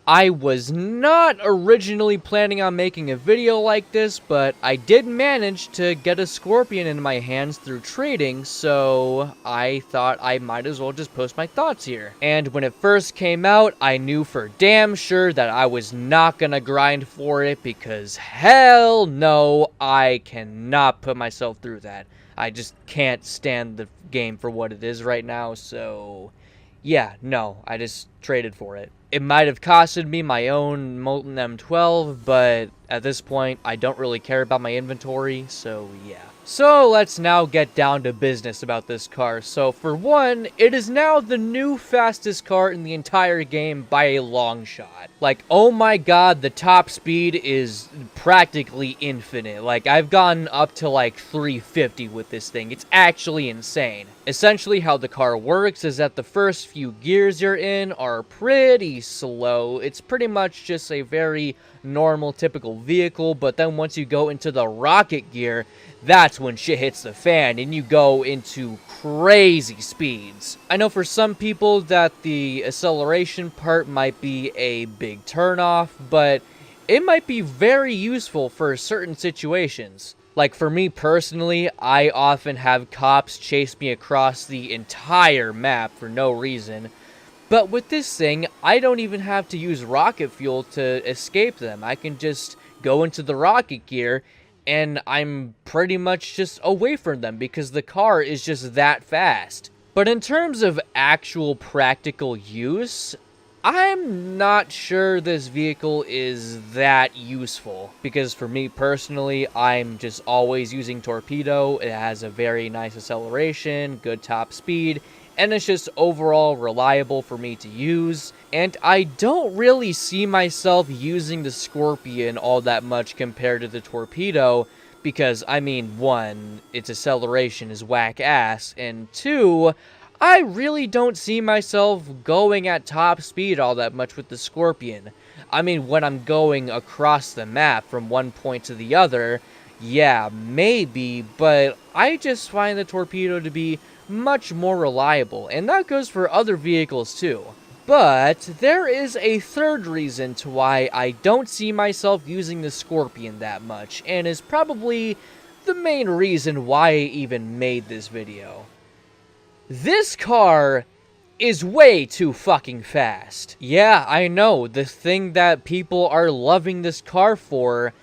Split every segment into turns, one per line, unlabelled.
I was not originally planning on making a video like this, but I did manage to get a scorpion in my hands through trading, so I thought I might as well just post my thoughts here. And when it first came out, I knew for damn sure that I was not gonna grind for it, because hell no, I cannot put myself through that. I just can't stand the game for what it is right now, so yeah, no, I just traded for it. It might have costed me my own Molten M12, but at this point, I don't really care about my inventory, so yeah. So let's now get down to business about this car. So for one, it is now the new fastest car in the entire game by a long shot. Like, oh my god, the top speed is practically infinite. Like, I've gotten up to like 350 with this thing. It's actually insane. Essentially, how the car works is that the first few gears you're in are pretty slow. It's pretty much just a very normal, typical vehicle, but then once you go into the rocket gear, that's when shit hits the fan and you go into crazy speeds. I know for some people that the acceleration part might be a big turnoff, but it might be very useful for certain situations. Like for me personally, I often have cops chase me across the entire map for no reason. But with this thing, I don't even have to use rocket fuel to escape them. I can just go into the rocket gear and I'm pretty much just away from them because the car is just that fast. But in terms of actual practical use, I'm not sure this vehicle is that useful, because for me personally, I'm just always using Torpedo. It has a very nice acceleration, good top speed, and it's just overall reliable for me to use. And I don't really see myself using the Scorpion all that much compared to the Torpedo, because, I mean, one, its acceleration is whack ass, and two, I really don't see myself going at top speed all that much with the Scorpion. I mean, when I'm going across the map from one point to the other, yeah, maybe, but I just find the Torpedo to be much more reliable, and that goes for other vehicles too. But there is a third reason to why I don't see myself using the Scorpion that much, and is probably the main reason why I even made this video. This car is way too fucking fast. Yeah, I know, the thing that people are loving this car for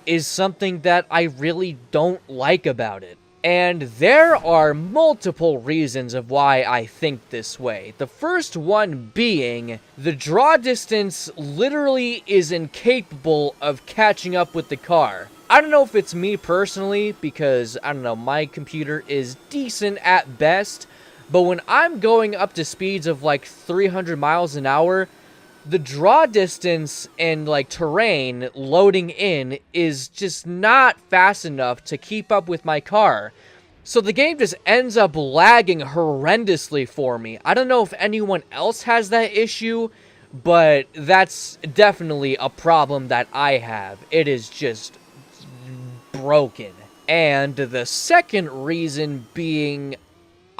is something that I really don't like about it. And there are multiple reasons of why I think this way. The first one being, the draw distance literally is incapable of catching up with the car. I don't know if it's me personally, because, I don't know, my computer is decent at best, but when I'm going up to speeds of like 300 miles an hour, the draw distance and like terrain loading in is just not fast enough to keep up with my car. So the game just ends up lagging horrendously for me. I don't know if anyone else has that issue, but that's definitely a problem that I have. It is just broken. And the second reason being,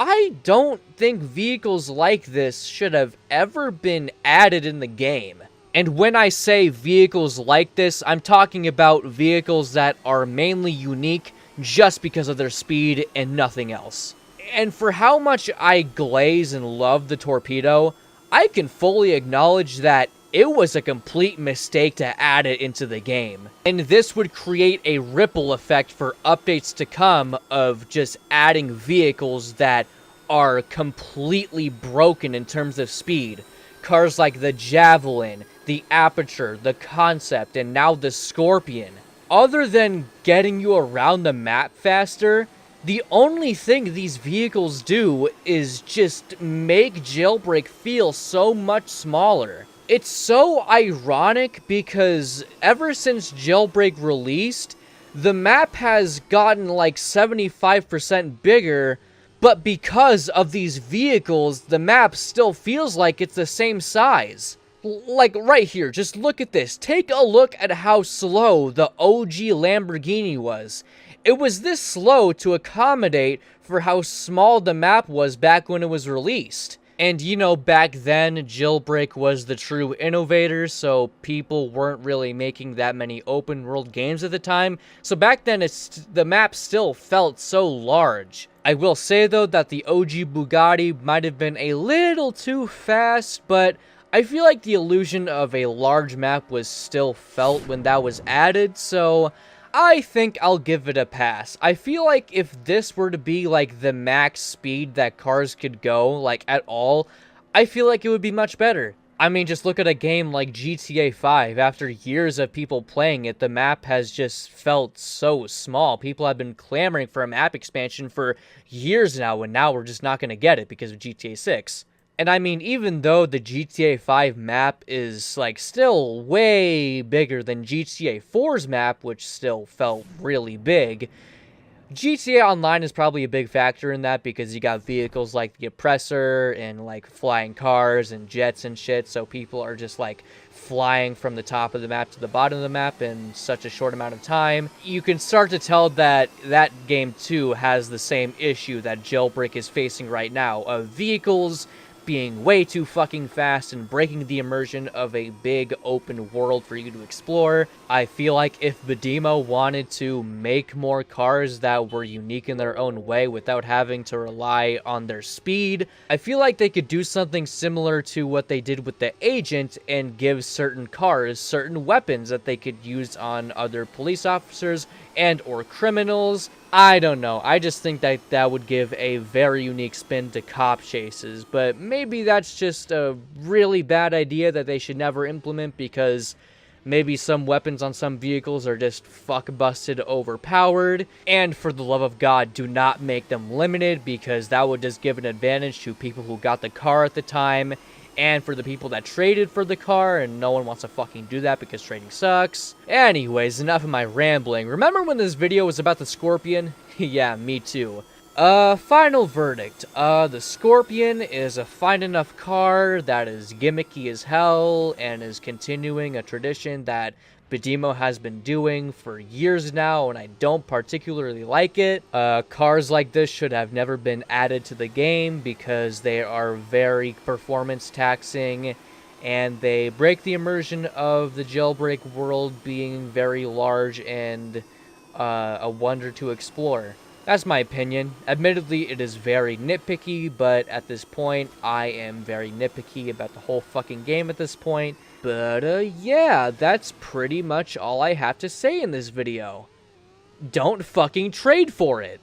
I don't think vehicles like this should have ever been added in the game. And when I say vehicles like this, I'm talking about vehicles that are mainly unique just because of their speed and nothing else. And for how much I glaze and love the Torpedo, I can fully acknowledge that it was a complete mistake to add it into the game. And this would create a ripple effect for updates to come of just adding vehicles that are completely broken in terms of speed. Cars like the Javelin, the Aperture, the Concept, and now the Scorpion. Other than getting you around the map faster, the only thing these vehicles do is just make Jailbreak feel so much smaller. It's so ironic because ever since Jailbreak released, the map has gotten like 75% bigger, but because of these vehicles, the map still feels like it's the same size. Like right here, just look at this. Take a look at how slow the OG Lamborghini was. It was this slow to accommodate for how small the map was back when it was released. And you know, back then, Jailbreak was the true innovator, so people weren't really making that many open world games at the time. So back then, the map still felt so large. I will say though that the OG Bugatti might have been a little too fast, but I feel like the illusion of a large map was still felt when that was added, so I think I'll give it a pass. I feel like if this were to be like the max speed that cars could go, like at all, I feel like it would be much better. I mean, just look at a game like GTA 5. After years of people playing it, the map has just felt so small. People have been clamoring for a map expansion for years now, and now we're just not going to get it because of GTA 6. And I mean, even though the GTA 5 map is, like, still way bigger than GTA 4's map, which still felt really big, GTA Online is probably a big factor in that because you got vehicles like the Oppressor and, like, flying cars and jets and shit, so people are just, like, flying from the top of the map to the bottom of the map in such a short amount of time. You can start to tell that that game, too, has the same issue that Jailbreak is facing right now, of vehicles being way too fucking fast and breaking the immersion of a big open world for you to explore. I feel like if Badimo wanted to make more cars that were unique in their own way without having to rely on their speed, I feel like they could do something similar to what they did with the Agent and give certain cars certain weapons that they could use on other police officers and or criminals. I don't know. I just think that that would give a very unique spin to cop chases, but maybe that's just a really bad idea that they should never implement because maybe some weapons on some vehicles are just fuck-busted overpowered. And for the love of God, do not make them limited because that would just give an advantage to people who got the car at the time and for the people that traded for the car, and no one wants to fucking do that because trading sucks. Anyways, enough of my rambling. Remember when this video was about the Scorpion? Yeah, me too. Final verdict. The Scorpion is a fine enough car that is gimmicky as hell and is continuing a tradition that Badimo has been doing for years now, and I don't particularly like it. Cars like this should have never been added to the game because they are very performance taxing and they break the immersion of the Jailbreak world being very large and a wonder to explore. That's my opinion. Admittedly, it is very nitpicky, but at this point, I am very nitpicky about the whole fucking game at this point. But, yeah, that's pretty much all I have to say in this video. Don't fucking trade for it!